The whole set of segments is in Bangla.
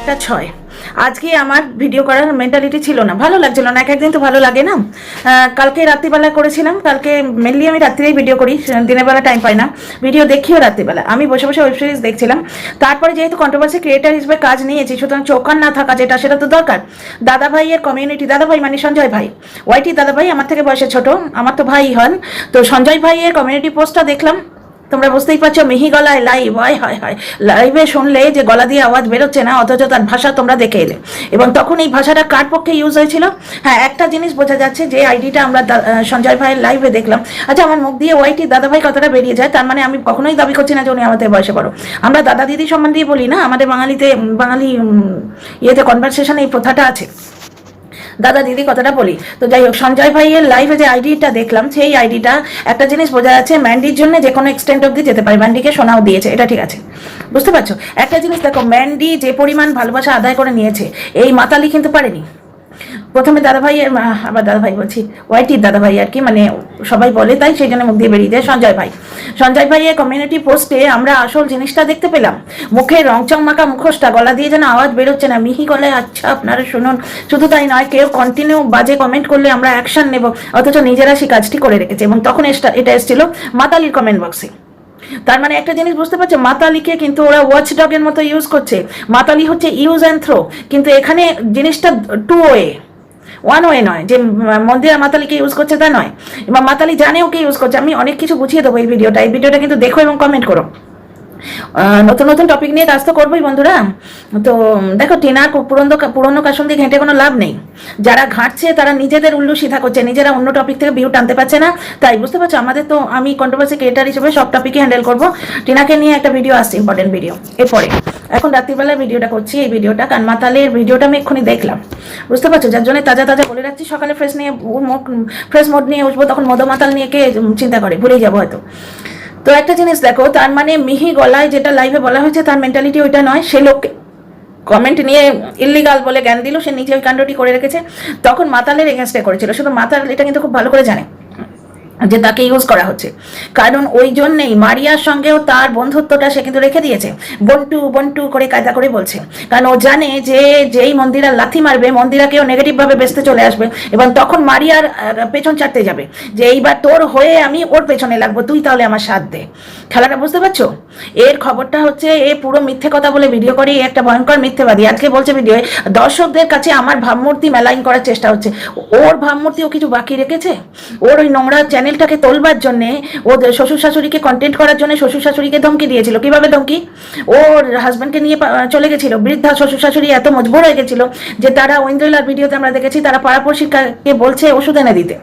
1:06। আজকে আমার ভিডিও করার মেন্টালিটি ছিল না, ভালো লাগছিল না, এক একদিন তো ভালো লাগে না। কালকে রাত্রিবেলা করেছিলাম, কালকে মেনলি আমি রাত্রিরেই ভিডিও করি, দিনের বেলা টাইম পাই না, ভিডিও দেখিও রাত্রিবেলা। আমি বসে বসে ওয়েব সিরিজ দেখছিলাম। তারপরে যেহেতু কন্ট্রোভার্সি ক্রিয়েটার হিসেবে কাজ নিয়েছি, সুতরাং চোখ কান না থাকা যেটা সেটা তো দরকার। দাদা ভাইয়ের কমিউনিটি, দাদা ভাই মানে সঞ্জয় ভাই, ওয়াইটি দাদা ভাই আমার থেকে বয়সে ছোট, আমার তো ভাই হন। তো সঞ্জয় ভাইয়ের কমিউনিটি পোস্টটা দেখলাম, তোমরা বুঝতেই পারছো, মিহি গলায় লাইভ হয় হয় হয় লাইভে শুনলে যে গলা দিয়ে আওয়াজ বেরোচ্ছে না, অথচ তার ভাষা তোমরা দেখে এলে। এবং তখন এই ভাষাটা কার পক্ষে ইউজ হয়েছিল? হ্যাঁ, একটা জিনিস বোঝা যাচ্ছে যে আইডিটা আমরা সঞ্জয় ভাইয়ের লাইভে দেখলাম। আচ্ছা, আমার মুখ দিয়ে ওয়াইটি দাদা ভাই কথাটা বেরিয়ে যায়, তার মানে আমি কখনোই দাবি করছি না যে উনি আমাদের বয়সে বড়। আমরা দাদা দিদি সম্মান দিয়ে বলি না, আমাদের বাঙালি ইয়েতে কনভারসেশনে এই প্রথাটা আছে, দাদা দিদি কথাটা বলি। তো যাই হোক, সঞ্জয় ভাইয়ের লাইভে যে আইডিটা দেখলাম, সেই আইডিটা একটা জিনিস বোঝা যাচ্ছে, ম্যান্ডির জন্য যে কোনো এক্সটেন্ট অব্দি যেতে পারে, ম্যান্ডিকে শোনাও দিয়েছে, এটা ঠিক আছে, বুঝতে পারছো। একটা জিনিস দেখো, ম্যান্ডি যে পরিমাণ ভালোবাসা আদায় করে নিয়েছে, এই মাতালি কিন্তু পারেনি। প্রথমে দাদাভাইয়ের, আবার দাদাভাই বলছি, ওয়াইটির দাদাভাই আর কি, মানে সবাই বলে তাই সেই জন্য মুখ দিয়ে বেরিয়ে যায় সঞ্জয় ভাইয়ের কমিউনিটি পোস্টে আমরা আসল জিনিসটা দেখতে পেলাম। মুখে রংচং মাখা মুখোশটা, গলা দিয়ে যেন আওয়াজ বেরোচ্ছে না, মিহি গলায় আচ্ছা আপনারা শুনুন। শুধু তাই নয়, কেউ কন্টিনিউ বাজে কমেন্ট করলে আমরা অ্যাকশন নেব, অথচ নিজেরা সেই কাজটি করে রেখেছে। এবং তখন এটা এসেছিল মাতালির কমেন্ট বক্সে। তার মানে একটা জিনিস বুঝতে পারছো, মাতালিকে কিন্তু ওরা ওয়াচ ডগের মতো ইউজ করছে। মাতালি হচ্ছে ইউজ অ্যান্ড থ্রো, কিন্তু এখানে জিনিসটা টু ওয়ে, ওয়ান ওয়ে নয়, যে মন্দিরা মাতালিকে ইউজ করছে তা নয়, এবং মাতালি জানে ওকে ইউজ করছে। আমি অনেক কিছু বুঝিয়ে দেবো এই ভিডিওটা কিন্তু দেখো এবং কমেন্ট করো। নতুন নতুন টপিক নিয়ে কাজ তো করবোই বন্ধুরা। তো দেখো, টিনার পুরনো কাসন দিয়ে ঘেঁটে কোনো লাভ নেই। যারা ঘাঁটছে তারা নিজেদের উল্লু সিধা করছে, নিজেরা অন্য টপিক থেকে ভিউ টানতে পারছে না। তাই বুঝতে পারছো, আমাদের তো, আমি কন্ট্রোভার্সি ক্রিয়েটার হিসেবে সব টপিকই হ্যান্ডেল করবো। টিনাকে নিয়ে একটা ভিডিও আসছে, ইম্পর্টেন্ট ভিডিও, এরপরে। এখন রাত্রিবেলা ভিডিওটা করছি, এই ভিডিওটা কানমাতালের ভিডিওটা আমি এক্ষুনি দেখলাম, বুঝতে পারছো, যার জন্য তাজা বলে রাখছি। সকালে ফ্রেশ মোড নিয়ে উঠবো, তখন মদমাতাল নিয়ে কে চিন্তা করে, ভুলেই যাবো হয়তো। তো একটা জিনিস দেখো, তার মানে মিহি গলায় যেটা লাইভে বলা হয়েছে তার মেন্টালিটি ওইটা নয়। সে লোক কমেন্ট নিয়ে ইল্লিগাল বলে জ্ঞান দিল, সে নিজে ওই কাণ্ডটি করে রেখেছে। তখন মাতালের এগেনস্টে করেছিল, শুধু মাতাল এটা কিন্তু খুব ভালো করে জানে যে তাকে ইউজ করা হচ্ছে। কারণ ওই জন্যেই মারিয়ার সঙ্গেও তার বন্ধুত্বটা সে কিন্তু রেখে দিয়েছে, বন্টু করে কায়দা করে বলছে। কারণ ও জানে যে যেই মন্দিরা লাথি মারবে, মন্দিরাকেও নেগেটিভভাবে বেসতে চলে আসবে, এবং তখন মারিয়ার পেছন চাটতে যাবে যে এইবার তোর হয়ে আমি ওর পেছনে লাগবো, তুই তাহলে আমার সাথ দে। খেলাটা বুঝতে পারছো? এর খবরটা হচ্ছে, এ পুরো মিথ্যে কথা বলে ভিডিও করে, একটা ভয়ঙ্কর মিথ্যেবাদী। আজকে বলছে ভিডিওয়ে, দর্শকদের কাছে আমার ভাবমূর্তি মেলাইন করার চেষ্টা হচ্ছে। ওর ভাবমূর্তি ও কিছু বাকি রেখেছে? ওর ওই নোংরা চ্যানেলটাকে তোলবার জন্যে, ও শ্বশুর শাশুড়িকে কন্টেন্ট করার জন্য শ্বশুর শাশুড়িকে ধমকি দিয়েছিল। কিভাবে ধমকি? ওর হাজব্যান্ডকে নিয়ে চলে গেছিল, বৃদ্ধা শ্বশুর শাশুড়ি এত মজবুর হয়ে গেছিল যে তারা ঐন্দ্রিলার ভিডিওতে আমরা দেখেছি, তারা পাড়াপড়শিকে বলছে ওষুধ এনে দিতে।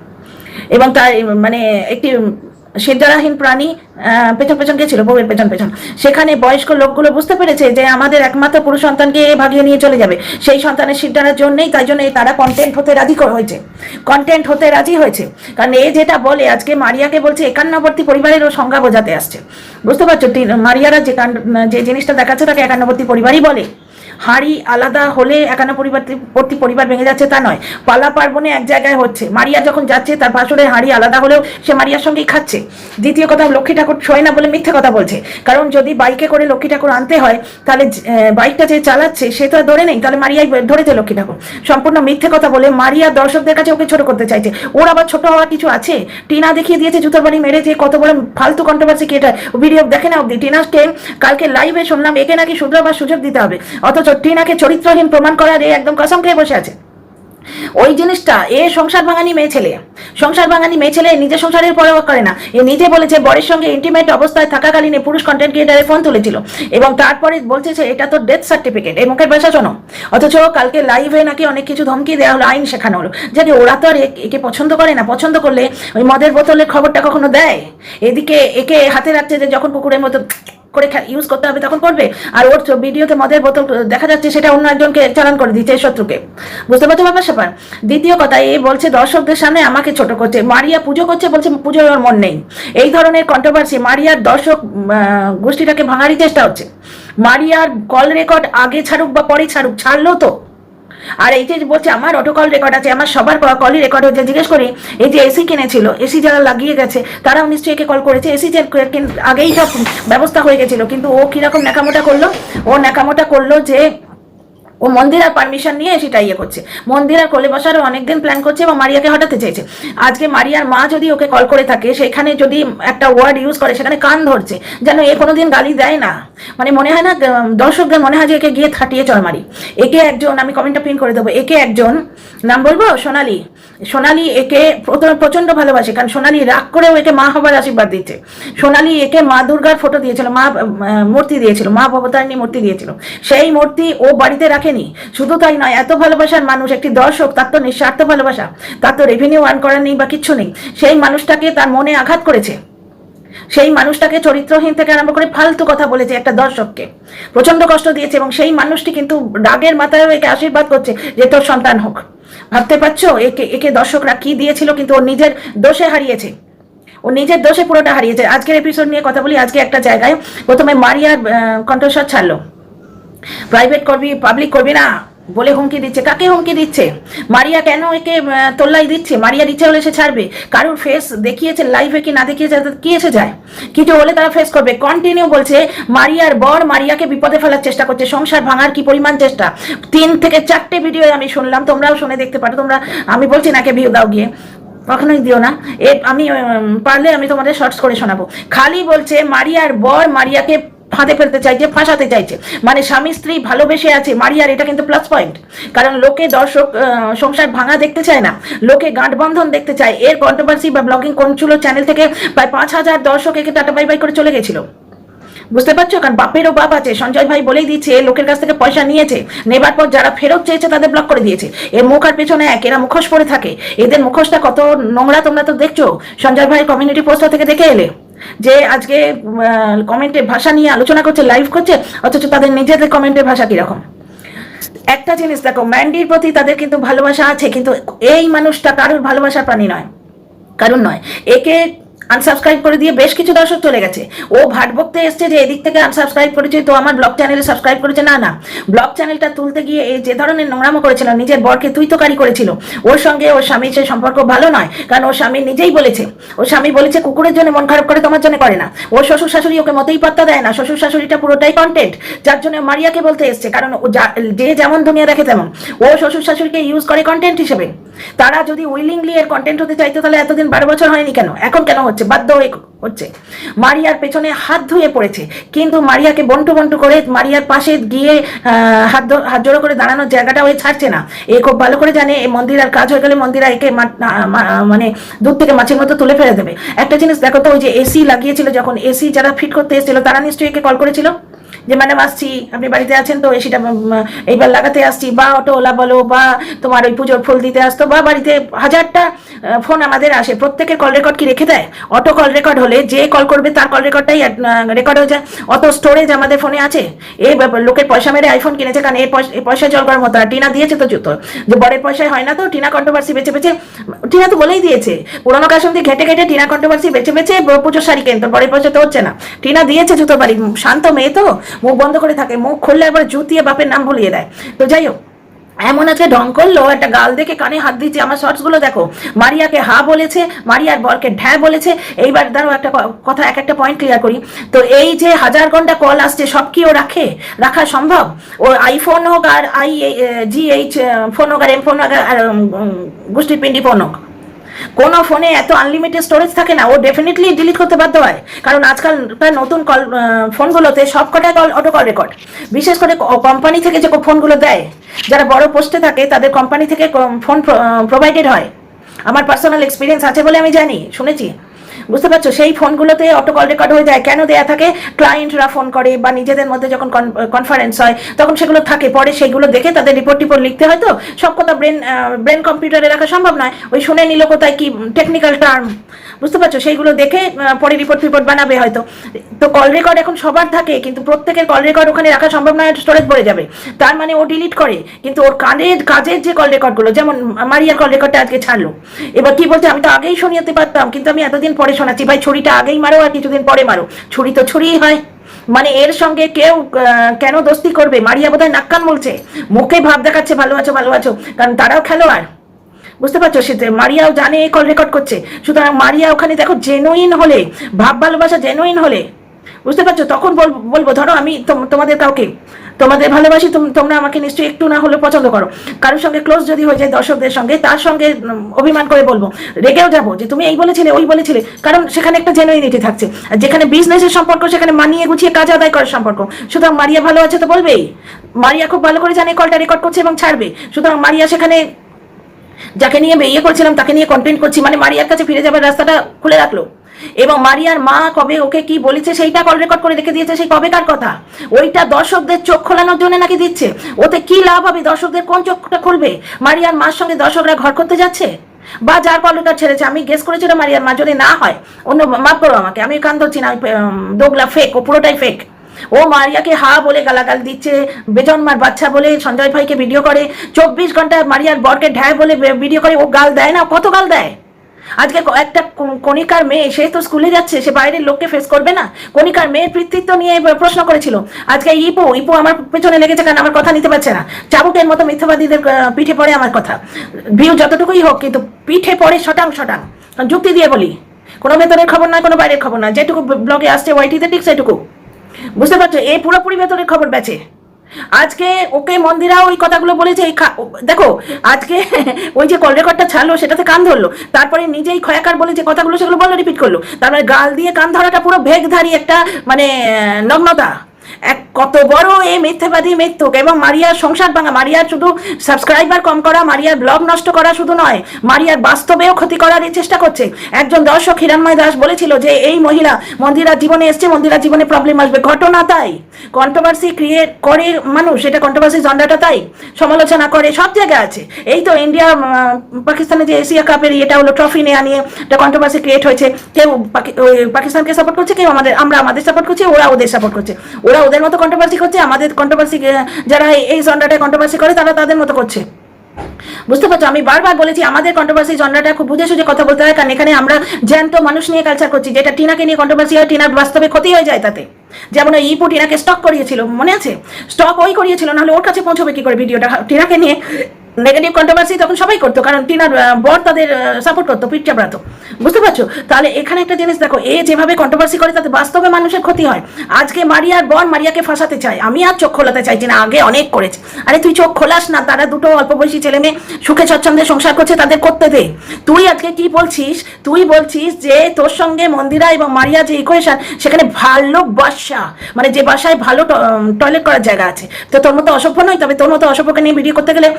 এবং তার মানে একটি সিদ্ধারাহীন প্রাণী পেছন গেছিল, বউয়ের পেছন। সেখানে বয়স্ক লোকগুলো বুঝতে পেরেছে যে আমাদের একমাত্র পুরুষ সন্তানকে ভাগিয়ে নিয়ে চলে যাবে, সেই সন্তানের সিদ্ধারার জন্যই, তাই জন্য তারা কন্টেন্ট হতে রাজি হয়েছে। কারণ এ যেটা বলে, আজকে মারিয়াকে বলছে একান্নবর্তী পরিবারেরও সংজ্ঞা বোঝাতে আসছে, বুঝতে পারছো। মারিয়ারা যে জিনিসটা দেখাচ্ছে তাকে একান্নবর্তী পরিবারই বলে। হাঁড়ি আলাদা হলে একান্নবর্তী পরিবার ভেঙে যাচ্ছে তা নয়, পালা পার্বণে এক জায়গায় হচ্ছে। মারিয়া যখন যাচ্ছে, তার ভাসুরের হাঁড়ি আলাদা হলেও সে মারিয়ার সঙ্গেই খাচ্ছে। দ্বিতীয় কথা, লক্ষ্মী ঠাকুর ছোঁয় না বলে মিথ্যে কথা বলছে। কারণ যদি বাইকে করে লক্ষ্মী ঠাকুর আনতে হয়, তাহলে বাইকটা যে চালাচ্ছে সে তো আর ধরে নেই, তাহলে মারিয়াই ধরেছে লক্ষ্মী ঠাকুর। সম্পূর্ণ মিথ্যে কথা বলে মারিয়া দর্শকদের কাছে ওকে ছোট করতে চাইছে। ওর আবার ছোট হওয়ার কিছু আছে? টিনা দেখিয়ে দিয়েছে জুতোর বাড়ি মেরে, যে কত বড় ফালতু কন্ট্রোভার্সি কি এটা, ভিডিও দেখে না অব্দি। টিনাকে কালকে লাইভে শুনলাম একে নাকি শুধরাবার সুযোগ দিতে হবে, অথচ টিনাকে চরিত্রহীন প্রমাণ করার একদম কসম খেয়ে বসে আছে। ওই জিনিসটা, সংসার ভাঙানি মেয়ে ছেলে নিজের সংসারের পরেও করে না। এ নিজে বলেছে বরের সঙ্গে ইন্টিমেট অবস্থায় থাকাকালীন পুরুষ কন্টেন্ট ক্রিয়েটারের ফোন তুলেছিল, এবং তারপরে বলছে এটা তো ডেথ সার্টিফিকেট। এই মুখের ভাষা শোনো। অথচ কালকে লাইভে নাকি অনেক কিছু ধমকি দেওয়া হলো, আইন শেখানো হলো। যে ওরা তো আর একে পছন্দ করে না, পছন্দ করলে ওই মদের বোতলের খবরটা কখনো দেয়? এদিকে একে হাতে রাখছে যে যখন কুকুরের মতো করে ইউজ করতে হবে তখন করবে, আর ওর ভিডিওতে মদের বোতল দেখা যাচ্ছে, সেটা অন্য একজনকে চালান করে দিচ্ছে, শত্রুকে। বুঝতে পারছো ব্যাপার স্যাপার? দ্বিতীয় কথা, এ বলছে দর্শকদের সামনে আমাকে ছোট করছে। মারিয়া পুজো করছে, বলছে পুজোর ওর মন নেই। এই ধরনের কন্ট্রোভার্সি মারিয়ার দর্শক গোষ্ঠীটাকে ভাঙারই চেষ্টা হচ্ছে। মারিয়ার কল রেকর্ড আগে ছাড়ুক বা পরে ছাড়লো তো। আর এই যে বলছে আমার অটো কল রেকর্ড আছে, আমার সবার কলই রেকর্ড হচ্ছে। জিজ্ঞেস করি, এই যে এসি কিনেছিল, এসি যারা লাগিয়ে গেছে তারাও নিশ্চয়ই একে কল করেছে। এসি যে আগেই সব ব্যবস্থা হয়ে গেছিল, কিন্তু ও কিরকম ন্যাকামোটা করলো? ও ন্যাকামোটা করলো যে ও ও মন্দিরার পারমিশন নিয়ে সেটা ইয়ে করছে। মন্দিরার কোলে বসারও অনেকদিন প্ল্যান করছে এবং মারিয়াকে হটাতে চেয়েছে। আজকে মারিয়ার মা যদি ওকে কল করে থাকে, সেখানে যদি একটা ওয়ার্ড ইউজ করে, সেখানে কান ধরছে, যেন এ কোনোদিন গালি দেয় না। মানে মনে হয় না, দর্শকদের মনে হয় যে একে গিয়ে থাটিয়ে চড় মারি। একে একজন, আমি কমেন্টটা পিন করে দেবো, একে একজন, নাম বলবো সোনালি, সোনালি একে প্রচন্ড ভালোবাসে, কারণ সোনালি রাগ করেও একে মা হবার আশীর্বাদ দিচ্ছে। সোনালি একে মা দুর্গার ফটো দিয়েছিল, মা মূর্তি দিয়েছিল, মা ভবতারিণী মূর্তি দিয়েছিল। সেই মূর্তি ও বাড়িতে রাখেনি। শুধু তাই নয়, এত ভালোবাসার মানুষ, একটি দর্শক, তার তো নিঃস্বার্থ ভালোবাসা, তার তো রেভিনিউ আর্ন করার নেই বা কিচ্ছু নেই। সেই মানুষটাকে তার মনে আঘাত করেছে, সেই মানুষটাকে চরিত্রহীন থেকে আরম্ভ করে ফালতু কথা বলেছে, একটা দর্শককে প্রচন্ড কষ্ট দিয়েছে, এবং সেই মানুষটি কিন্তু রাগের মাথায় একে আশীর্বাদ করছে যে তোর সন্তান হোক। ভাবতে পারছো একে দর্শকরা কি দিয়েছিল, কিন্তু ও নিজের দোষে হারিয়েছে, ও নিজের দোষে পুরোটা হারিয়েছে। আজকের এপিসোড নিয়ে কথা বলি। আজকে একটা জায়গায় প্রথমে মারিয়ার কণ্ঠস্বর ছাড়লো, প্রাইভেট করবি, পাবলিক করবি না বলে হুমকি দিচ্ছে। কাকে হুমকি দিচ্ছে? মারিয়া কেন একে তোল্লাই দিচ্ছে? মারিয়ার ইচ্ছে হলে সে ছাড়বে। কারোর ফেস দেখিয়েছে লাইভে কি না দেখিয়েছে কি এসে যায়, কিছু হলে তারা ফেস করবে। কন্টিনিউ বলছে মারিয়ার বর মারিয়াকে বিপদে ফেলার চেষ্টা করছে, সংসার ভাঙার কি পরিমাণ চেষ্টা। 3 থেকে 4টে ভিডিও আমি শুনলাম, তোমরাও শুনে দেখতে পারো। তোমরা, আমি বলছি নাকে ভিউ দাও গিয়ে, কখনোই দিও না। আমি পারলে আমি তোমাদের শর্টস করে শোনাবো। খালি বলছে মারিয়ার বর মারিয়াকে ফাঁদে ফেলতে চাইছে, ফাঁসাতে চাইছে, মানে স্বামী স্ত্রী ভালোবেসে আছে মারিয়ার। এটা কিন্তু প্লাস পয়েন্ট, কারণ লোকে দর্শক সংসার ভাঙা দেখতে চায় না, লোকে গাঁটবন্ধন দেখতে চায়। এর কন্ট্রোভার্সি বা ব্লগিং কোনচুল চ্যানেল থেকে প্রায় 5,000 দর্শক একে টাটা বাই বাই করে চলে গেছিল। বুঝতে পারছো? কারণ বাপেরও বাপ আছে, সঞ্জয় ভাই বলেই দিচ্ছে লোকের কাছ থেকে পয়সা নিয়েছে, নেবার পর যারা ফেরত চেয়েছে তাদের ব্লক করে দিয়েছে। এর মুখ আর পেছনে এক, এরা মুখোশ পরে থাকে। এদের মুখোশটা কত নোংরা তোমরা তো দেখছো, সঞ্জয় ভাইয়ের কমিউনিটি পোস্টার থেকে দেখে এলে যে আজকে কমেন্টের ভাষা নিয়ে আলোচনা করছে, লাইভ করছে, অথচ তাদের নিজেদের কমেন্টের ভাষা কিরকম। একটা জিনিস দেখো, ম্যান্ডির প্রতি তাদের কিন্তু ভালোবাসা আছে, কিন্তু এই মানুষটা কারোর ভালোবাসার প্রাণী নয়, কারণ নয়। একে আনসাবস্ক্রাইব করে দিয়ে বেশ কিছু দর্শক চলে গেছে। ও ভাট বকতে এসছে যে এদিক থেকে আনসাবস্ক্রাইব করেছে তো আমার ব্লগ চ্যানেলে সাবস্ক্রাইব করেছে। না না, ব্লগ চ্যানেলটা তুলতে গিয়ে এই যে ধরনের নোংরামো করেছিল, নিজের বরকে তুই তোকারি করেছিল। ওর সঙ্গে ওর স্বামীর সেই সম্পর্ক ভালো নয়, কারণ ওর স্বামী নিজেই বলেছে, ওর স্বামী বলেছে কুকুরের জন্য মন খারাপ করে, তোমার জন্য করে না। ওর শ্বশুর শাশুড়ি ওকে মতেই পাত্তা দেয় না, শ্বশুর শাশুড়িটা পুরোটাই কন্টেন্ট, যার জন্য মারিয়াকে বলতে এসছে। কারণ যে যেমন দুনিয়া দেখে তেমন, ও শ্বশুর শাশুড়িকে ইউজ করে কন্টেন্ট হিসেবে। তারা যদি উইলিংলি এর কন্টেন্ট হতে চাইতো তাহলে এতদিন 12 বছর হয়নি কেন? এখন কেন হচ্ছে? বাধ্য হয়ে হচ্ছে। মারিয়ার পেছনে হাত ধুয়ে পড়েছে, কিন্তু মারিয়াকে বন্টু বন্টু করে মারিয়ার পাশে গিয়ে হাত জোড়ো করে দাঁড়ানোর জায়গাটা ওই ছাড়ছে না। এ খুব ভালো করে জানে এই মন্দিরার কাজ হয়ে গেলে মন্দিরা একে মানে দূর থেকে মাছের মতো তুলে ফেলে দেবে। একটা জিনিস দেখো তো, ওই যে এসি লাগিয়েছিল, যখন এসি যারা ফিট করতে এসেছিল তারা নিশ্চয়ই একে কল করেছিল যে ম্যাডাম আসছি, আপনি বাড়িতে আছেন তো, এসিটা এইবার লাগাতে আসছি, বা অটোওয়ালা বলো, বা তোমার ওই পুজোর ফুল দিতে আসতো, বা বাড়িতে 1000টা ফোন আমাদের আসে, প্রত্যেকের কল রেকর্ড কি রেখে দেয়? অটো কল রেকর্ড হলে যে কল করবে তার কল রেকর্ডটাই রেকর্ড হয়ে যায়। অত স্টোরেজ আমাদের ফোনে আছে। এই লোকের পয়সা মেরে আইফোন কিনেছে, কারণ এই পয়সা জল করার মতো। আর টিনা দিয়েছে তো জুতো, যে বরের পয়সায় হয় না, তো টিনা কন্ট্রোভার্সি বেছে বেছে, টিনা তো বলেই দিয়েছে পুরোনো কাসম দিয়ে ঘেটে ঘেটে টিনা কন্ট্রোভার্সি বেছে বেছে পুজোর শাড়ি কেন, তোর বরের পয়সা তো হচ্ছে না। টিনা দিয়েছে জুতো বাড়ি, শান্ত মেয়ে তো, মুখ বন্ধ করে থাকে, মুখ খুললে একবার জুতিয়ে বাপের নাম ভুলিয়ে দেয়। তো যাই হোক, এমন আজকে ঢং করলো, একটা গাল দেখে কানে হাত দিচ্ছে। আমার শর্টস গুলো দেখো, মারিয়াকে হা বলেছে, মারিয়ার বরকে ঢ্যা বলেছে। এইবার ধরো একটা কথা, একটা পয়েন্ট ক্লিয়ার করি তো, এই যে 1000 ঘন্টা কল আসছে, সব কি ও রাখা সম্ভব? ও আইফোন হোক আর GH ফোন হোক আর এম ফোন হোক আর গোষ্ঠীর পিন্ডি ফোন হোক, কোনো ফোনে এত আনলিমিটেড স্টোরেজ থাকে না। ও ডেফিনেটলি ডিলিট করতে বাধ্য হয়, কারণ আজকাল নতুন কল ফোনগুলোতে সব কটা কল অটো কল রেকর্ড। বিশেষ করে কোম্পানি থেকে যে ফোনগুলো দেয়, যারা বড় পোস্টে থাকে তাদের কোম্পানি থেকে ফোন প্রোভাইডেড হয়। আমার পার্সোনাল এক্সপিরিয়েন্স আছে বলে আমি জানি, শুনেছি। বুঝতে পারছো? সেই ফোনগুলোতে অটো কল রেকর্ড হয়ে যায়। কেন দেয়া থাকে? ক্লায়েন্টরা ফোন করে বা নিজেদের মধ্যে যখন কনফারেন্স হয় তখন সেগুলো থাকে, পরে সেগুলো দেখে তাদের রিপোর্ট লিখতে হয়। তো সব কথা ব্রেন কম্পিউটারে রাখা সম্ভব নয়। ওই শুনে নিল কোথায় কি টেকনিক্যাল টার্ম, বুঝতে পারছো? সেইগুলো দেখে পরে রিপোর্ট বানাবে হয়তো। তো কল রেকর্ড এখন সবার থাকে, কিন্তু প্রত্যেকের কল রেকর্ড ওখানে রাখা সম্ভব নয়, স্টোরেজ ভরে যাবে। তার মানে ও ডিলিট করে, কিন্তু ওর কাজের যে কল রেকর্ডগুলো, যেমন মারিয়ার কল রেকর্ডটা আজকে ছাড়লো। এবার কি বলছে, আমি তো আগেই শুনিয়ে পারতাম, কিন্তু আমি এতদিন পরে শোনাচ্ছি। ভাই, ছুরিটা আগেই মারো আর কিছুদিন পরে মারো, ছুরি তো ছুরিই হয়। মানে এর সঙ্গে কেউ কেন দোস্তি করবে? মারিয়া বোধহয় নাক কান বলছে, মুখে ভাব দেখাচ্ছে ভালো আছো ভালো আছো, কারণ তারাও খেলোয়াড়। বুঝতে পারছো? সেটা মারিয়াও জানে কল রেকর্ড করছে। সুতরাং মারিয়া ওখানে দেখো জেনুইন হলে, ভাব ভালোবাসা জেনুইন হলে, বুঝতে পারছো, তখন বলবো। ধরো আমি তোমাদের কাউকে তোমাদের ভালোবাসি, তোমরা আমাকে নিশ্চয়ই একটু না হলে পছন্দ করো। কারোর সঙ্গে ক্লোজ যদি হয়ে যায় দর্শকদের সঙ্গে, তার সঙ্গে অভিমান করে বলবো, রেগেও যাবো যে তুমি এই বলেছিলে ওই বলেছিলে, কারণ সেখানে একটা জেনুইনিটি থাকছে। আর যেখানে বিজনেসের সম্পর্ক সেখানে মানিয়ে গুছিয়ে কাজ আদায় করার সম্পর্ক। সুতরাং মারিয়া ভালো আছে তো বলবেই, মারিয়া খুব ভালো করে জানে কলটা রেকর্ড করছে এবং ছাড়বে। সুতরাং মারিয়া সেখানে যাকে নিয়ে ইয়ে করছিলাম তাকে নিয়ে কন্টেন্ট করছি, মানে মারিয়ার কাছে ফিরে যাবার রাস্তাটা খুলে রাখলো। এবং মারিয়ার মা কবে ওকে কি বলেছে সেইটা কল রেকর্ড করে রেখে দিয়েছে, সেই কবেকার কথা। ওইটা দর্শকদের চোখ খোলানোর জন্য নাকি দিচ্ছে। ওতে কি লাভ হবে? দর্শকদের কোন চোখটা খুলবে? মারিয়ার মার সঙ্গে দর্শকরা ঘর করতে যাচ্ছে, বা যার কল রেকর্ড ছেড়েছে। আমি গেস করেছিলাম মারিয়ার মা, যদি না হয় অন্য মাফ করো আমাকে, আমি কান ধরছি না, দোগলা ফেক, ও পুরোটাই ফেক। ও মারিয়াকে হা বলে গালাগাল দিচ্ছে, বেজন্মার বাচ্চা বলে সঞ্জয় ভাইকে ভিডিও করে, 24 ঘন্টা মারিয়ার বরকে ঢ্যায় বলে ভিডিও করে। ও গাল দেয় না? কত গাল দেয়। আজকে একটা কণিকার মেয়ে, সে তো স্কুলে যাচ্ছে, সে বাইরের লোককে ফেস করবে না? কণিকার মেয়ের কৃতিত্ব নিয়ে প্রশ্ন করেছিল। আজকে ইপু আমার পেছনে লেগেছে, কারণ আমার কথা নিতে পারছে না। চাবুকের মতো মিথ্যাবাদীদের পিঠে পড়ে আমার কথা, ভিউ যতটুকুই হোক, কিন্তু পিঠে পড়ে শটাং। যুক্তি দিয়ে বলি, কোনো ভেতরের খবর নয়, কোনো বাইরের খবর নয়, যেটুকু ব্লগে আসছে ওয়াইটিতে ঠিক সেটুকু। বুঝতে পারছো? এই পুরোপুরি ভেতরের খবর বেচে। আজকে ওকে মন্দিরা ওই কথাগুলো বলেছে। দেখো আজকে ওই যে কল রেকর্ডটা ছাড়লো সেটাতে কান ধরলো, তারপরে নিজেই খয়াকার বলে যে কথাগুলো সেগুলো বললো, রিপিট করলো। তারপরে গাল দিয়ে কান ধরাটা পুরো ভেগধারী একটা মানে নগ্নতা। এক কত বড় এই মিথ্যাবাদী মিথ্যুক। এবং মারিয়ার সংসার ভাঙা, মারিয়ার শুধু সাবস্ক্রাইবার কম করা, মারিয়ার ব্লগ নষ্ট করা শুধু নয়, মারিয়ার বাস্তবেও ক্ষতি করার চেষ্টা করছে। একজন দর্শক হিরণময় দাস বলেছিল যে এই মহিলা মন্দিরার জীবনে এসছে, মন্দিরার জীবনে প্রবলেম আসবে। ঘটনা তাই, কন্ট্রোভার্সি ক্রিয়েট করে মানুষ, এটা কন্ট্রোভার্সি জন্ডাটা তাই সমালোচনা করে, সব জায়গায় আছে। এই তো ইন্ডিয়া পাকিস্তানে যে এশিয়া কাপের এটা হলো, ট্রফি নেওয়া নিয়ে একটা কন্ট্রোভার্সি ক্রিয়েট হয়েছে। কেউ পাকিস্তানকে সাপোর্ট করছে, কেউ আমরা আমাদের সাপোর্ট করছি, ওরা ওদের সাপোর্ট করছে। ওরা ওদের মতো কন্ট্রোভার্সি করছে, আমাদের কন্ট্রোভার্সি যারা এই জন্ডাটায় কন্ট্রোভার্সি করে তারা তাদের মতো করছে। বুঝতে পারছো? আমি বারবার বলেছি আমাদের কন্ট্রোভার্সি জনরাটা খুব বুঝে সুঝে কথা বলতে হয়, কারণ এখানে আমরা জ্যান্ত মানুষ নিয়ে কালচার করছি। যেটা টিনাকে নিয়ে কন্ট্রোভার্সি হয়, টিনার বাস্তবে ক্ষতি হয়ে যায় তাতে। যেমন ওই ইপু টিনাকে স্টক করিয়েছিল, মনে আছে? স্টক ওই করিয়েছিল, নাহলে ওর কাছে পৌঁছবে কি করে ভিডিওটা? টিনাকে নিয়ে নেগেটিভ কন্ট্রোভার্সি তখন সবাই করতো, কারণ টিনার বর তাদের সাপোর্ট করতো, পিঠ চাপড়াতো। বুঝতে পারছো? তাহলে এখানে একটা জিনিস দেখো, এ যেভাবে কন্ট্রোভার্সি করে তাতে বাস্তবে মানুষের ক্ষতি হয়। আজকে মারিয়ার বর মারিয়াকে ফাঁসাতে চায়, আমি আর চোখ খোলাতে চাইছি না, আগে অনেক করেছে। আরে তুই চোখ খোলাস না, তারা দুটো অল্প বয়সী ছেলে মেয়ে সুখে স্বচ্ছন্দে সংসার করছে, তাদের করতে দে। তুই আজকে কি বলছিস? তুই বলছিস যে তোর সঙ্গে মন্দিরা এবং মারিয়া যে ইকুয়েশন, সেখানে ভালো বাসা, মানে যে বাসায় ভালো টয়লেট করার জায়গা আছে। তো তোর মতো অসভ্য নয়, তবে তোর মতো অসভ্যকে নিয়ে ভিডিও করতে গেলে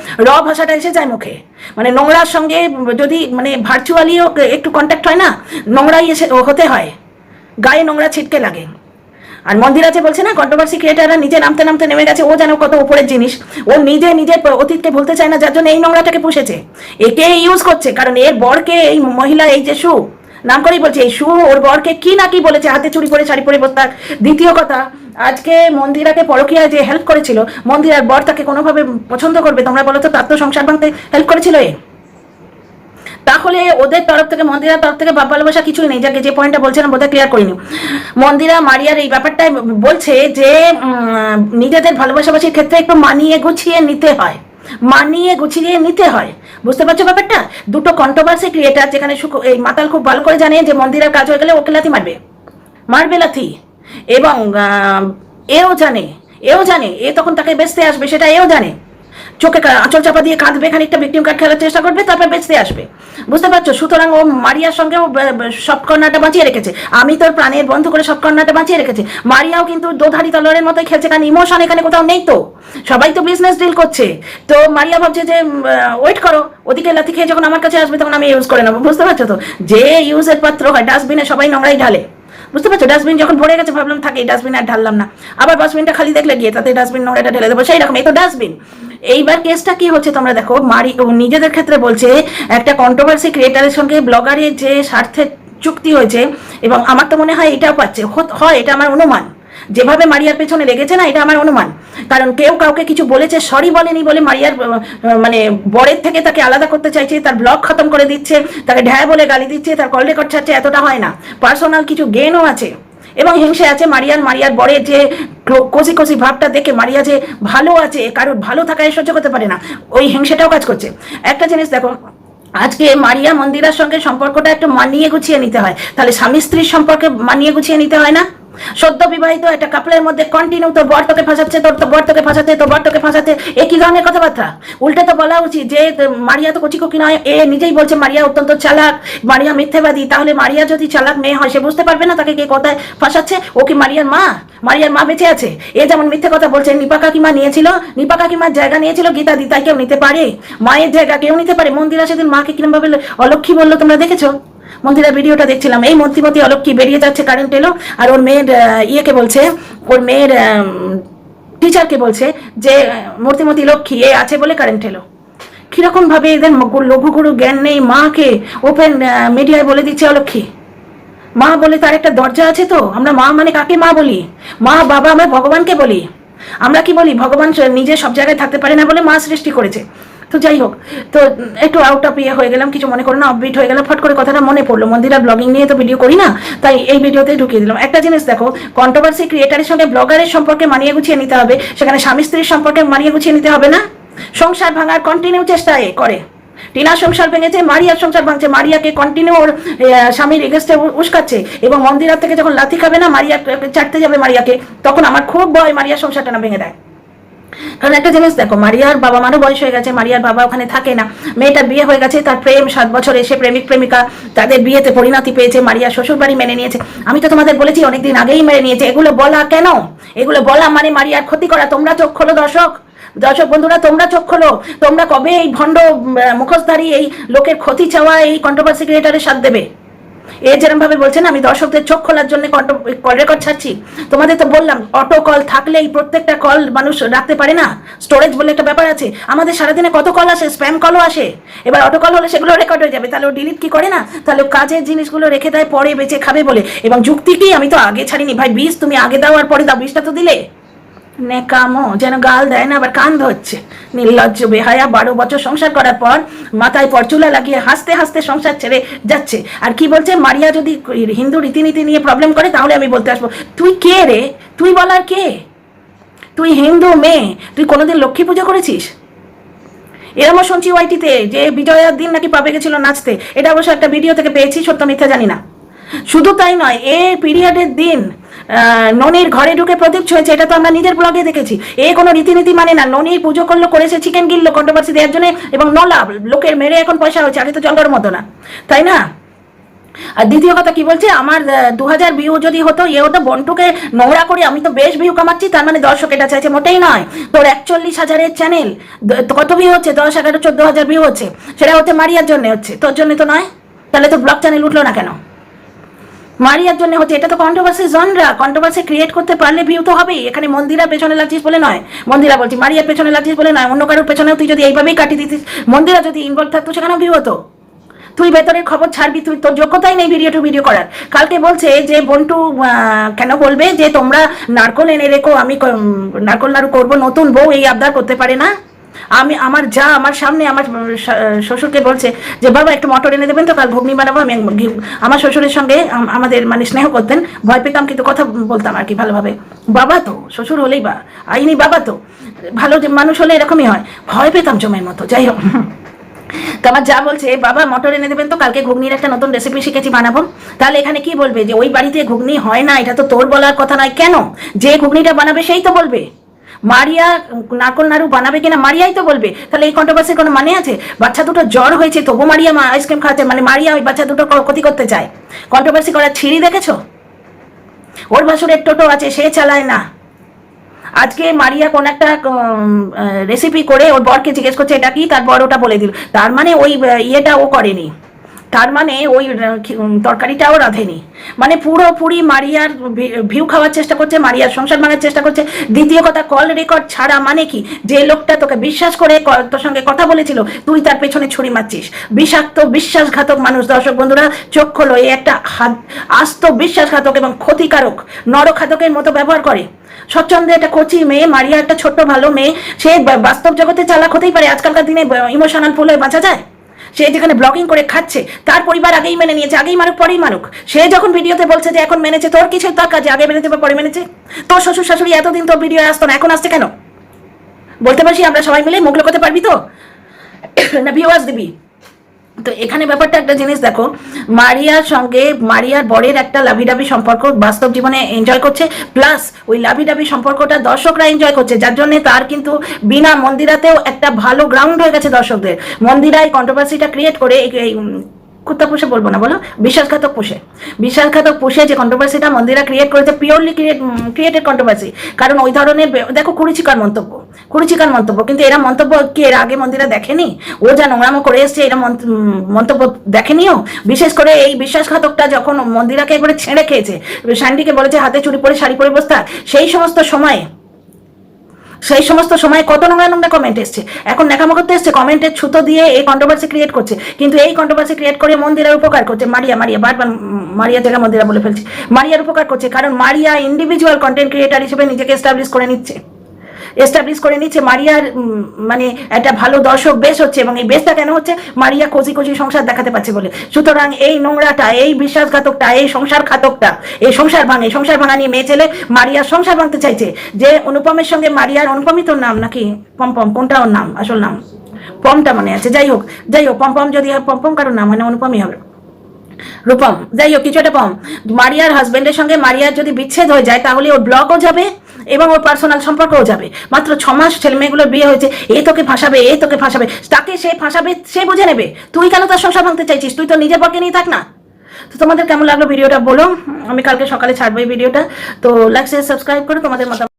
ভাষাটা এসে যায় মুখে। মানে নোংরার সঙ্গে যদি মানে ভার্চুয়ালিও একটু কন্ট্যাক্ট হয় না, নোংরাই এসে হতে হয়, গায়ে নোংরা ছিটকে লাগে। আর মন্দিরা যে বলছে না কন্ট্রোভার্সি ক্রিয়েটাররা নিজে নামতে নামতে নেমে গেছে, ও যেন কত উপরের জিনিস। ও নিজে নিজের অতীতকে ভুলতে চায় না, যার জন্য এই নোংরাটাকে পুষেছে, একে ইউজ করছে। কারণ এর বরকে এই মহিলা, এই যে সু নাম করেই বলছে, এই সু ওর বরকে কি না কি বলেছে, হাতে চুরি পরে শাড়ি পরে বসে থাক। দ্বিতীয় কথা, আজকে মন্দিরাকে পরকীয়ায় যে হেল্প করেছিল, মন্দিরার বর তাকে কোনোভাবে পছন্দ করবে তোমরা বলো তো? তার তো সংসার ভাঙতে হেল্প করেছিল এ। তাহলে ওদের তরফ থেকে, মন্দিরার তরফ থেকে বাপ ভালোবাসা কিছুই নেই। যাকে যে পয়েন্টটা বলছিলাম বোধহয় ক্লিয়ার করিনি। মন্দিরা মারিয়ার এই ব্যাপারটাই বলছে যে নিজেদের ভালোবাসাবাসির ক্ষেত্রে একটু মানিয়ে গুছিয়ে নিতে হয়, মানিয়ে গুছিয়ে নিতে হয়। বুঝতে পারছো ব্যাপারটা? দুটো কন্ট্রোভার্সি ক্রিয়েটার, যেখানে এই মাতাল খুব ভালো করে জানে যে মন্দিরার কাজ হয়ে গেলে ওকে লাথি মারবে লাথি। এবং এও জানে এ তখন তাকে বেচতে আসবে, সেটা এও জানে। চোখে আঁচল চাপা দিয়ে কাঁদবে, খানিকটা ভিকটিম কার্ড খেলার চেষ্টা করবে, তারপর বেচতে আসবে। বুঝতে পারছো? সুতরাং ও মারিয়ার সঙ্গেও সব কর্নারটা বাঁচিয়ে রেখেছে। আমি তোর প্রাণের বন্ধু করে সব কর্নারটা বাঁচিয়ে রেখেছে। মারিয়াও কিন্তু দোধারি তলোয়ারের মতোই খেলছে, কারণ ইমোশন এখানে কোথাও নেই। তো সবাই তো বিজনেস ডিল করছে। তো মারিয়া ভাবছে যে ওয়েট করো, ওদিকে লাথি খেয়ে যখন আমার কাছে আসবে তখন আমি ইউজ করে নেবো। বুঝতে পারছো তো? যে ইউজের পাত্র হয়, ডাস্টবিনে সবাই নোংরাই ঢালে। বুঝতে পারছো? ডাস্টবিন যখন ভরে গেছে ভাবলাম থাকে এই ডাস্টবিন আর ঢাললাম না, আবার ডাস্টবিনটা খালি দেখলে গিয়ে তাতে ডাস্টবিন নোংরাটা ঢেলে দেবো, সেই রকম। এই তো ডাস্টবিন। এইবার কেসটা কি হচ্ছে তোমরা দেখো, নিজেদের ক্ষেত্রে বলছে একটা কন্ট্রোভার্সি ক্রিয়েটারের সঙ্গে ব্লগারের যে স্বার্থের চুক্তি হয়েছে, এবং আমার তো মনে হয় এটাও পাচ্ছে, হয় এটা আমার অনুমান। যেভাবে মারিয়ার পেছনে লেগেছে না, এটা আমার অনুমান। কারণ কেউ কাউকে কিছু বলেছে, সরি বলেনি বলে মারিয়ার মানে বরের থেকে তাকে আলাদা করতে চাইছে, তার ব্লগ খতম করে দিচ্ছে, তাকে ঢ্যায় বলে গালি দিচ্ছে, তার কল রেকর্ড ছাড়ছে। এতটা হয় না, পার্সোনাল কিছু গেনও আছে এবং হিংসে আছে। মারিয়ার বরের যে কষি ভাবটা দেখে মারিয়া যে ভালো আছে, কারোর ভালো থাকায় সহ্য করতে পারে না, ওই হিংসেটাও কাজ করছে। একটা জিনিস দেখো, আজকে মারিয়া মন্দিরার সঙ্গে সম্পর্কটা একটু মানিয়ে গুছিয়ে নিতে হয়। তাহলে স্বামী স্ত্রীর সম্পর্কে মানিয়ে গুছিয়ে নিতে হয় না? সদ্য বিবাহিত একটা কাপলের মধ্যে কন্টিনিউ তোর বর তোকে ফাঁসাচ্ছে, তোর বর তোকে ফাঁসাচ্ছে, তোর বর তোকে ফাঁসাচ্ছে, এ কি ধরনের কথাবার্তা? উল্টে তো বলা উচিত যে মারিয়া তো কচিকুকি নয়, এ নিজেই বলছে মারিয়া অত্যন্ত চালাক, মারিয়া মিথ্যেবাদী। তাহলে মারিয়া যদি চালাক মেয়ে হয় সে বুঝতে পারবে না তাকে কে কোথায় ফাঁসাচ্ছে? ও কি মারিয়ার মা? মারিয়ার মা বেঁচে আছে? এ যেমন মিথ্যে কথা বলছে, নিপা কাকিমা নিয়েছিল, নিপা কাকিমার জায়গা নিয়েছিল গীতা দি, তাই কেউ নিতে পারে? মায়ের জায়গা কেউ নিতে পারে? মন্দিরা সেদিন মাকে কিরম ভাবে অলক্ষী বললো তোমরা দেখেছো? মন্দিরার ভিডিওটা দেখছিলাম, এই মন্ত্রীমতি অলক্ষী বেরিয়ে যাচ্ছে কারেন্ট এলো, আর ওর মেয়ের ইয়েকে বলছে, ওর মেয়ের টিচারকে বলছে যে মূর্তিমতি লক্ষ্মী এ আছে বলে কারেন্ট এলো। কিরকম ভাবে এদের লঘুগুরু জ্ঞান নেই, মাকে ওপেন মিডিয়ায় বলে দিচ্ছে অলক্ষী। মা বলে তার একটা দরজা আছে তো, আমরা মা মানে কাকে মা বলি? মা বাবা আমরা ভগবানকে বলি। আমরা কি বলি? ভগবান নিজে সব জায়গায় থাকতে পারে না বলে মা সৃষ্টি করেছে। তো যাই হোক, তো একটু আউট অফ ইয়ে হয়ে গেলাম, কিছু মনে করো না, অফবিট হয়ে গেলাম, ফট করে কথাটা মনে পড়লো। মন্দিরা ব্লগিং নিয়ে তো ভিডিও করি না, তাই এই ভিডিওতে ঢুকিয়ে দিলাম। একটা জিনিস দেখো, কন্ট্রোভার্সি ক্রিয়েটারের সঙ্গে ব্লগারের সম্পর্কে মানিয়ে গুছিয়ে নিতে হবে, সেখানে স্বামী স্ত্রীর সম্পর্কে মানিয়ে গুছিয়ে নিতে হবে না? সংসার ভাঙার কন্টিনিউ চেষ্টা করে। টিনার সংসার ভেঙেছে, মারিয়ার সংসার ভাঙছে, মারিয়াকে কন্টিনিউ ওর স্বামীর এগেস্টে উস্কাচ্ছে, এবং মন্দিরার থেকে যখন লাথি খাবে না, মারিয়া চাটতে যাবে মারিয়াকে, তখন আমার খুব ভয় মারিয়ার সংসারটা না ভেঙে দেয়। কারণ একটা জিনিস দেখো, মারিয়ার বাবা মারও বয়স হয়ে গেছে, মারিয়ার বাবা ওখানে থাকে না, মেয়েটার বিয়ে হয়ে গেছে, তার প্রেম 7 বছর এসে প্রেমিক প্রেমিকা তাদের বিয়েতে পরিণতি পেয়েছে, মারিয়া শ্বশুর বাড়ি মেনে নিয়েছে। আমি তো তোমাদের বলেছি অনেকদিন আগেই মেনে নিয়েছে। এগুলো বলা কেন? এগুলো বলা মানে মারিয়ার ক্ষতি করা। তোমরা চোখ খোলো দর্শক বন্ধুরা, তোমরা চোখ খোলো। তোমরা কবে এই ভণ্ড মুখোশধারী এই লোকের ক্ষতি চাওয়া এই কন্ট্রোভার্সি ক্রিয়েটারের সাথ দেবে? এ যেরকম ভাবে বলছেন, আমি দর্শকদের চোখ খোলার জন্য কল রেকর্ড ছাড়ছি। তোমাদের তো বললাম, অটো কল থাকলে এই প্রত্যেকটা কল মানুষ রাখতে পারে না, স্টোরেজ বলে একটা ব্যাপার আছে। আমাদের সারাদিনে কত কল আসে, স্প্যাম কলও আসে। এবার অটো কল হলে সেগুলো রেকর্ড হয়ে যাবে, তাহলে ও ডিলিট কি করে না? তাহলে কাজের জিনিসগুলো রেখে দেয় পরে বেঁচে খাবে বলে। এবং যুক্তি কি, আমি তো আগে ছাড়িনি ভাই, বিষ তুমি আগে দাও আর পরে দাও, বিষটা তো দিলে। নেকামো যেন গাল দেয় না, আবার কান ধরছে। নির্লজ্জ বেহায়া, 12 বছর সংসার করার পর মাথায় পরচুলা লাগিয়ে হাসতে হাসতে সংসার ছেড়ে যাচ্ছে। আর কি বলছে, মারিয়া যদি হিন্দু রীতিনীতি নিয়ে প্রবলেম করে তাহলে আমি বলতে আসবো। তুই কে রে? তুই বলার কে? তুই হিন্দু মেয়ে, তুই কোনোদিন লক্ষ্মী পুজো করেছিস? এরমও শুনছি ওয়াইটিতে যে বিজয়ার দিন নাকি পাবে গেছিল নাচতে। এটা অবশ্য একটা ভিডিও থেকে পেয়েছি, সত্য মিথ্যা জানি না। শুধু তাই নয়, এই পিরিয়ডের দিন ননির ঘরে ঢুকে প্রদীপ ছুঁয়েছে, এটা তো আমরা নিজের ব্লগে দেখেছি। এ কোনো রীতিনীতি মানে না। ননির পুজো করলো, করেছে চিকেন গিললো কন্ট্রোভার্সি দেওয়ার জন্য, এবং নলাভ লোকের মেরে এখন পয়সা হচ্ছে। আগে তো জলের মতো না, তাই না? আর দ্বিতীয় কথা কি বলছে, আমার 2000 ভিউ যদি হতো, এ হতো বন্টুকে নোংরা করে আমি তো বেশ ভিউ কামাচ্ছি, তার মানে দর্শক এটা চাইছে। মোটেই নয়। তোর 41,000-এর চ্যানেল কত ভিউ হচ্ছে? 10, 11, 14,000 ভিউ হচ্ছে। সেটা হচ্ছে মারিয়ার জন্য হচ্ছে, তোর জন্য তো নয়। তাহলে তো ব্লগ চ্যানেল উঠলো না কেন? মারিয়ার জন্য হচ্ছে। এটা তো কন্ট্রোভার্সি জনরা, কন্ট্রোভার্সি ক্রিয়েট করতে পারলে ভিউ তো হবেই। এখানে মন্দিরা পেছনে লাগছিস বলে নয়, মন্দিরা বলছি মারিয়ার পেছনে লাগছিস বলে নয়, অন্য কারোর পেছনেও তুই যদি এইভাবেই কাটিয়ে দিতিস, মন্দিরা যদি ইনভলভ থাকতো সেখানেও ভিউ হতো। তুই ভেতরের খবর ছাড়বি, তুই তোর যোগ্যতাই নেই ভিডিও করার। কালকে বলছে যে বন্টু কেন বলবে যে তোমরা নারকোল এনে রেখো, আমি নারকোল নাড়ু করবো, নতুন বউ এই আবদার করতে পারে না। আমার যা আমার সামনে আমার শ্বশুরকে বলছে যে বাবা একটু মটর এনে দেবেন তো, কাল ঘুগনি বানাবো। আমি আমার শ্বশুরের সঙ্গে আমাদের মানে স্নেহ করতেন, ভয় পেতাম কিন্তু কথা বলতাম আর কি ভালোভাবে। বাবা তো শ্বশুর হলেই বা আইনি বাবা তো ভালো যে মানুষ হলে এরকমই হয়, ভয় পেতাম জমের মতো। যাই হোক, তো আমার যা বলছে বাবা মটর এনে দেবেন তো, কালকে ঘুগনির একটা নতুন রেসিপি শিখেছি বানাবো। তাহলে এখানে কি বলবে যে ওই বাড়িতে ঘুগনি হয় না? এটা তো তোর বলার কথা নয়। কেন? যে ঘুগনিটা বানাবে সেই তো বলবে। মারিয়া নারকোল নাড়ু বানাবে কিনা মারিয়াই তো বলবে। তাহলে এই কন্ট্রোভার্সির কোনো মানে আছে? বাচ্চা দুটো জ্বর হয়েছে তবু মারিয়া আইসক্রিম খাওয়াচ্ছে, মানে মারিয়া ওই বাচ্চা দুটো ক্ষতি করতে চায়। কন্ট্রোভার্সি করার ছিঁড়ি দেখেছো? ওর ভাসুরের টোটো আছে, সে চালায় না। আজকে মারিয়া কোন একটা রেসিপি করে ওর বরকে জিজ্ঞেস করছে এটা কি, তার বর ওটা বলে দিল। তার মানে ওই ইয়েটা ও করেনি, তার মানে ওই তরকারিটাও রাঁধেনি। মানে পুরোপুরি মারিয়ার ভিউ খাওয়ার চেষ্টা করছে, মারিয়ার সংসার ভাঙার চেষ্টা করছে। দ্বিতীয় কথা, কল রেকর্ড ছাড়া মানে কি? যে লোকটা তোকে বিশ্বাস করে তোর সঙ্গে কথা বলেছিল, তুই তার পেছনে ছুরি মারছিস। বিষাক্ত বিশ্বাসঘাতক মানুষ। দর্শক বন্ধুরা চোখ খোলো, এই একটা আস্ত বিশ্বাসঘাতক এবং ক্ষতিকারক নরখাতকের মতো ব্যবহার করে। স্বচ্ছন্দে একটা কচি মেয়ে, মারিয়া একটা ছোট্ট ভালো মেয়ে, সে বাস্তব জগতে চালাক হতেই পারে। আজকালকার দিনে ইমোশনাল ফুল হয়ে বাঁচা যায়? সে যেখানে ব্লগিং করে খাচ্ছে, তার পরিবার আগেই মেনে নিয়েছে, আগেই মারুক পরেই মারুক। সে যখন ভিডিওতে বলছে যে এখন মেনেছে, তোর কিছু তার কাজে আগে মেনেছে বা পরে মেনেছে? তোর শ্বশুর শাশুড়ি এতদিন তোর ভিডিও আসতো না, এখন আসছে কেন? বলতে পারছি আমরা সবাই মিলে মুখ লোকাতে পারবি তো? না ভিউয়ার্স দিবি? তো এখানে ব্যাপারটা একটা জিনিস দেখো, মারিয়ার সঙ্গে মারিয়ার বরের একটা লাভিডাভি সম্পর্ক বাস্তব জীবনে এনজয় করছে, প্লাস ওই লাভিডাভি সম্পর্কটা দর্শকরা এনজয় করছে, যার জন্য তার কিন্তু বিনা মন্দিরাতেও একটা ভালো গ্রাউন্ড হয়ে গেছে দর্শকদের। মন্দিরায় কন্ট্রোভার্সিটা ক্রিয়েট করে এই কুত্তা পুষে বলবো না, বলো বিশ্বাসঘাতক পুষে যে কন্ট্রোভার্সিটা মন্দিরা ক্রিয়েট করেছে, পিওরলি ক্রিয়েটেড কন্ট্রোভার্সি। কারণ ওই ধরনের দেখো কুরুচিকর মন্তব্য, কিন্তু এরা মন্তব্য কি এর আগে মন্দিরা দেখেনি? ও যা নোংরামো করে এসছে এরা মন্তব্য দেখেনিও। বিশেষ করে এই বিশ্বাসঘাতকটা যখন মন্দিরাকে একবারে ছেড়ে খেয়েছে, স্যান্ডিকে বলেছে হাতে চুড়ি পরে শাড়ি পরে বসতা, সেই সমস্ত সময় কত নোংরা কমেন্ট এসছে। এখন ন্যাকামো করতে এসছে, কমেন্টের ছুতো দিয়ে এই কন্ট্রোভার্সি ক্রিয়েট করছে, কিন্তু এই কন্ট্রোভার্সি ক্রিয়েট করে মন্দিরার উপকার করছে। মারিয়া বারবার মারিয়া জায়গা মন্দিরা বলে ফেলছে, মারিয়ার উপকার করছে, কারণ মারিয়া ইন্ডিভিজুয়াল কন্টেন্ট ক্রিয়েটার হিসেবে নিজেকে এস্টাবলিশ করে নিচ্ছে। মারিয়ার মানে একটা ভালো দর্শক বেশ হচ্ছে, এবং এই বেশটা কেন হচ্ছে? মারিয়া কোজি সংসার দেখাতে পারছে বলে। সুতরাং এই নোংরাটা, এই বিশ্বাসঘাতকটা, এই সংসার ভাঙা নিয়ে মেয়ে ছেলে মারিয়ার সংসার ভাঙতে চাইছে। যে অনুপমের সঙ্গে মারিয়ার, অনুপমই তোর নাম নাকি পম্পম, কোনটা ওর নাম, আসল নাম পমটা মনে আছে, যাই হোক পম্পম, যদি পম্পম কারোর নাম মানে অনুপমই হবে, রূপম, যাই হোক কিছু একটা পম। মারিয়ার হাজবেন্ডের সঙ্গে মারিয়ার যদি বিচ্ছেদ হয়ে যায় তাহলে ওর ব্লগও যাবে এবং ওর পার্সোনাল সম্পর্কও যাবে। মাত্র 6 মাস ছেলে মেয়েগুলোর বিয়ে হয়েছে, এ তোকে ফাঁসাবে, তাকে সে ফাঁসাবে, সে বুঝে নেবে। তুই কেন তার সংসার ভাঙতে চাইছিস? তুই তো নিজের পক্ষে নিয়ে থাক না। তো তোমাদের কেমন লাগলো ভিডিওটা বলো, আমি কালকে সকালে ছাড়বো এই ভিডিওটা। তো লাইক শেয়ার সাবস্ক্রাইব করে তোমাদের মতামত